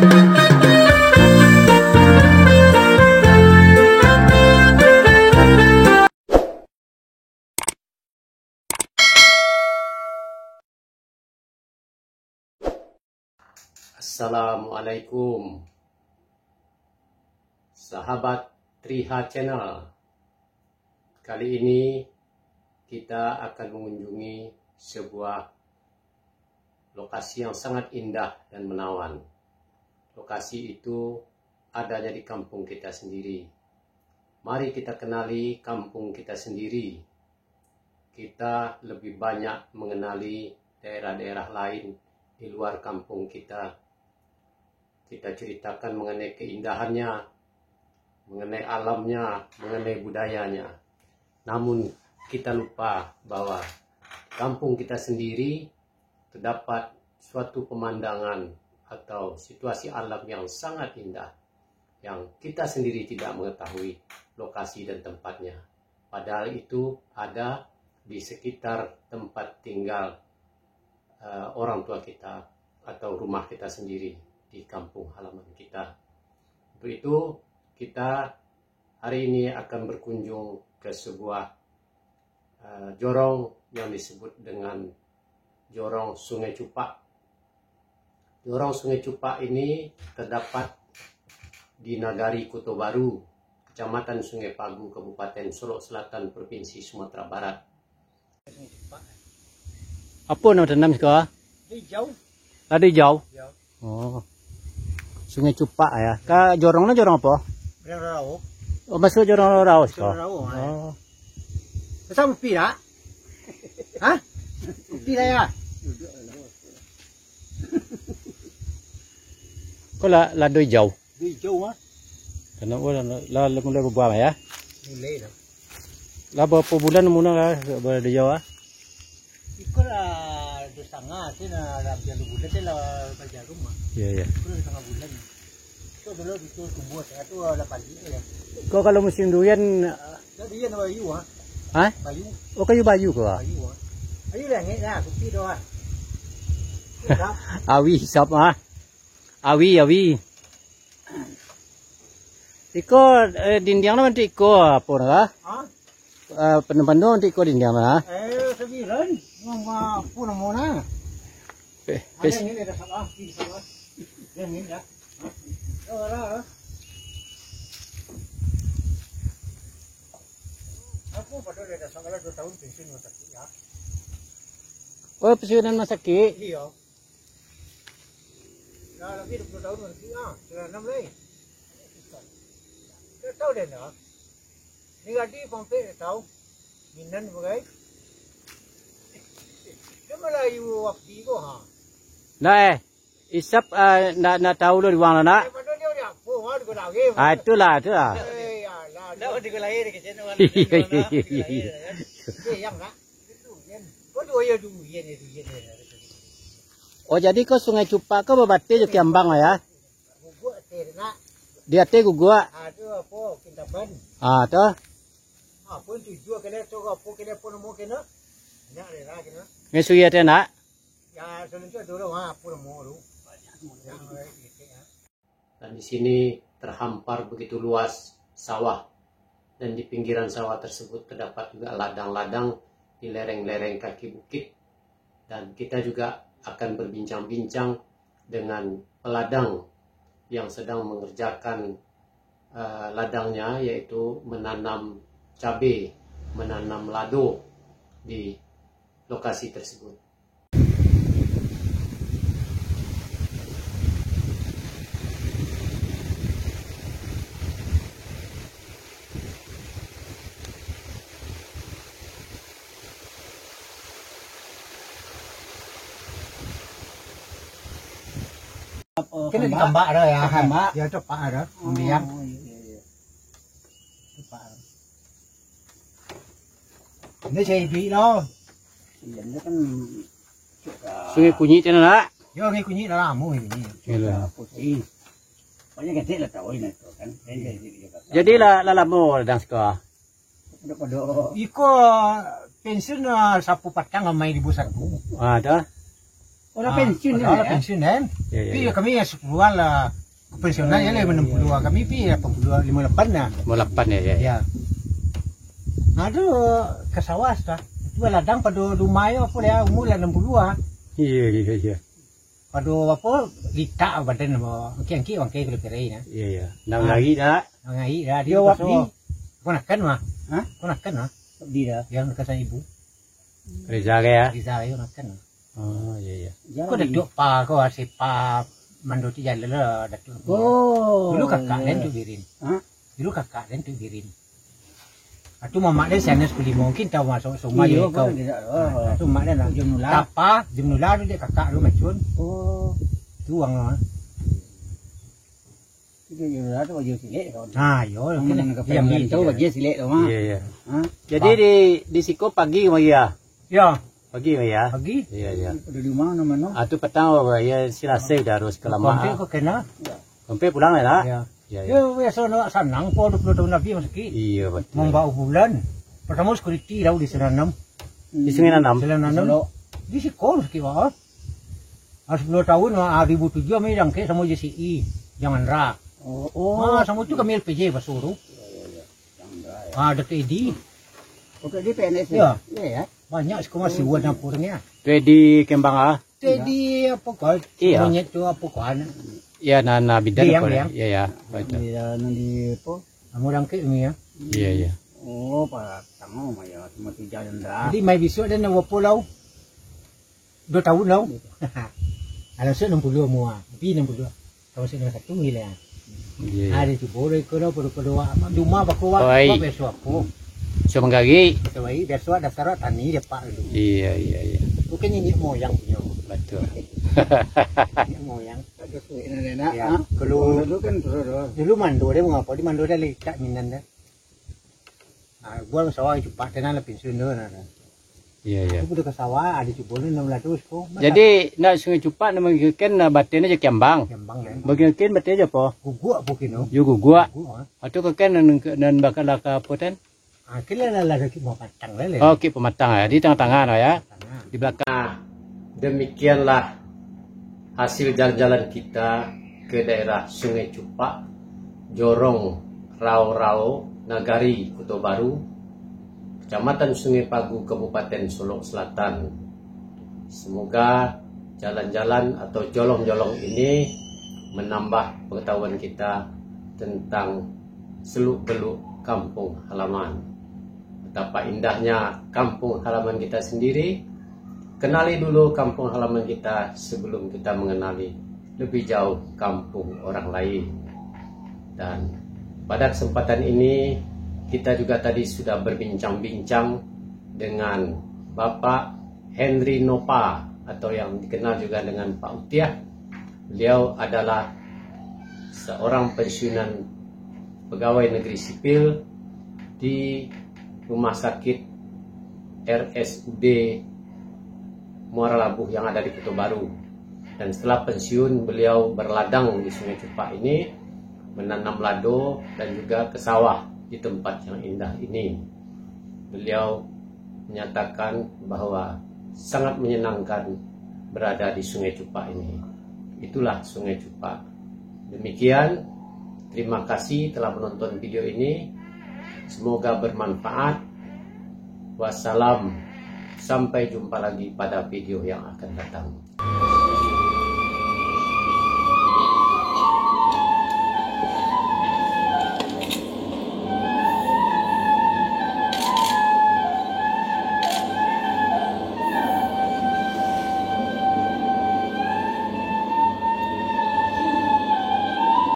Assalamualaikum sahabat Triha Channel. Kali ini kita akan mengunjungi sebuah lokasi yang sangat indah dan menawan. Lokasi itu adanya di kampung kita sendiri. Mari kita kenali kampung kita sendiri. Kita lebih banyak mengenali daerah-daerah lain di luar kampung kita. Kita ceritakan mengenai keindahannya, mengenai alamnya, mengenai budayanya. Namun kita lupa bahwa kampung kita sendiri terdapat suatu pemandangan atau situasi alam yang sangat indah, yang kita sendiri tidak mengetahui lokasi dan tempatnya. Padahal itu ada di sekitar tempat tinggal orang tua kita atau rumah kita sendiri, di kampung halaman kita. Untuk itu kita hari ini akan berkunjung ke sebuah jorong yang disebut dengan Jorong Sungai Cupak. Jorong Sungai Cupak ini terdapat di Nagari Kuto Baru, Kecamatan Sungai Pagu, Kabupaten Solok Selatan, Provinsi Sumatera Barat. Apa nama tanam sekarang? Hijau. Ada hijau. Ya. Oh. Sungai Cupak ya. Ka jorongnya jorong apa? Jorong Rau. Oh, masuk jorong Rau sekarang. Jorong Rau. Oh. Sama pira? Hah? Pira ya? Kau lado hijau. Hijau mah. Kenapa mulai berbuah ya? Mulai dah. Lah berapa bulan mula lah berada hijau ah? Ikut lah 2,5 sih lah dalam bulan sih lah kerja rumah. Iya. Ikut 2,5 bulan. Itu dulu itu tumbuh saya tu 8 ya. Kau kalau musim durian Jadi dia bayu ah. ah? Bayu. Oh kayu bayu kau ah? Bayu ah. Bayu dah ngek dah kopi doh ah. Awi hisap ah. Awi. Iko dinding mana nanti iko apa nak? Ah? Penuh nanti iko dinding mana? Sembilan. Ngomong pun mana? Ada yang ini dah salah, ini salah. Yang ini dah. Oh lah. Aku pada dah salah 2 tahun pensiun masa ya. Oh pensiunan masa ki? Iya. Dah lagi 20 tahun masa ya. Sudah 6 lagi. Dah tahu dah nak. Ni gadi pompe tahu. Minan bagai. Dia Melayu waktu itu ha. Nah isap nak tahu lu di mana nak? Pada dia dah apa ha dia dah game. Itulah. Eh ya lah. Dah dia lahir ke sana mana. Yang nak. Itu yen. Kau tu ya dulu yen. Oh jadi kau Sungai Cupak kau berbati je Kiambang ya? Guguk teh nak. Dia teh guguk. Ada apa kintaban. Ah tu. Apa tujuan kena tu apa kena pun mau kena. Nak ada kena. Ngesuya teh nak? Ya selanjutnya dulu ha pun mau dulu. Dan di sini terhampar begitu luas sawah, dan di pinggiran sawah tersebut terdapat juga ladang-ladang di lereng-lereng kaki bukit. Dan kita juga akan berbincang-bincang dengan peladang yang sedang mengerjakan ladangnya, yaitu menanam cabai, menanam lado di lokasi tersebut. Kena ditambah ada ya. Ya cepat ada. Kemudian. Cepat. Ini saya beli loh. Ini kan Sungai Kunyi teh nak? Yo ngi kunyi dah lama ini. Yalah. putih. Banyak kecil lah tahu ini kan. Jadi lah lama ladang sekolah. Pada Iko pensiun sapu patang main di 1. Ah dah. Orang pensiun ni. Orang pensiun kan. Pi kami ya 10-an lah. Pensiunan ya 60 kami pi 80 58 nah. 58 ya. Ya. Aduh ke sawah dah. Itu ladang pada rumah ya apa dia umur 60 ah. Iya. Pada apa litak badan apa. Kian-kian orang kaya keleperi nah. Iya. Nang lagi dah. Ngai dah dia waktu ponakan mah. Hah? Ponakan mah. Di dah. Yang dekat ibu. Reza ya. Riza ayo ponakan. Oh iya. Kau datuk pa kau asyik pa mandor tu jalan lah datuk. Oh. Dulu kakak dan tu birin. Hah? Dulu kakak dan tu birin. Atu mamak dia sana sekali mungkin tahu masuk semua Iya, kau. oh. Tu mak dia nak Jom nula. apa? Jom nula tu dia kakak lu macun. Oh. Tu orang. Itu jom nula tu baju silet kau. Ha, yo Mungkin yang tahu baju silet tu mah. Iya. Hah? Jadi di Siko pagi kemari ya. Ya, Pagi kemari ya. pagi. Iya. Pada di mana mana? Atu petang ya Selasa dah harus ke Kompe lama. kau kena. Kompe pulang lah. Ya. Iya. Yo biasa nak sanang po 20 tahun Nabi masuk. Iya betul. Membawa bulan. Pertama security dah di sana 6. Di Sungai Nanam. Sana 6. Di Sikon sekitar. 10 tahun 2007 kami yang ke sama JCI. Jangan rak. Oh. Sama tu kami LPJ Basuru. Dr. Edi. Oke di PNS. Ya. Ya. Banyak sekolah masih buat campurnya. Tu di Kembang ah. Jadi apa kau? Iya. Monyet tu apa kau? Ya nana bidan Liang, ko. liang. Iya. Betul. Di nanti apa? Kamu orang ke ini ya. Iya. Oh, Pak Tango mah ya cuma 3 dah. Jadi mai besok dan nak pulau. 2 tahun lau. Alam saya 60 semua. Pi 60. Tahu saya 1 nilai. Iya. Ada tu boleh ke dah pada rumah bakuat. Oi. Besok apa? So menggagi. Tapi besok daftar tani dia pak dulu. Iya. Bukan ini moyang punya. Betul. Ini moyang. Enak-enak. Ya, kalau Dulu kan terus. dulu mando dia mengapa di mando dia letak minan dah. Buat sawah cepat dan ada pensiun dah. Iya. Aku ke sawah ada cukup 600 ko. Jadi nak Sungai Cupak nama kan batin aja Kembang. Kembang kan. Bagian kan batin aja apa? Guguk apa kino? Yo gua. Guguk. Atau kan nan bakal laka apa tan? Kila lah kita mau patang lah. Okey pematang ya. Di tengah-tengah ya. Di belakang. Nah, demikianlah hasil jalan-jalan kita ke daerah Sungai Cupak, Jorong, Rau-Rau, Nagari, Kota Baru, Kecamatan Sungai Pagu, Kabupaten Solok Selatan. Semoga jalan-jalan atau jolong-jolong ini menambah pengetahuan kita tentang seluk-beluk kampung halaman. Betapa indahnya kampung halaman kita sendiri. Kenali dulu kampung halaman kita sebelum kita mengenali lebih jauh kampung orang lain. Dan pada kesempatan ini kita juga tadi sudah berbincang-bincang dengan Bapak Henry Nopa atau yang dikenal juga dengan Pak Utiah. Beliau adalah seorang pensiunan pegawai negeri sipil di Rumah Sakit RSUD Muara Labuh yang ada di Kota Baru. Dan setelah pensiun beliau berladang di Sungai Cupak ini, menanam lado dan juga ke sawah di tempat yang indah ini. Beliau menyatakan bahwa sangat menyenangkan berada di Sungai Cupak ini. Itulah Sungai Cupak. Demikian, terima kasih telah menonton video ini. Semoga bermanfaat. Wassalam. Sampai jumpa lagi pada video yang akan datang.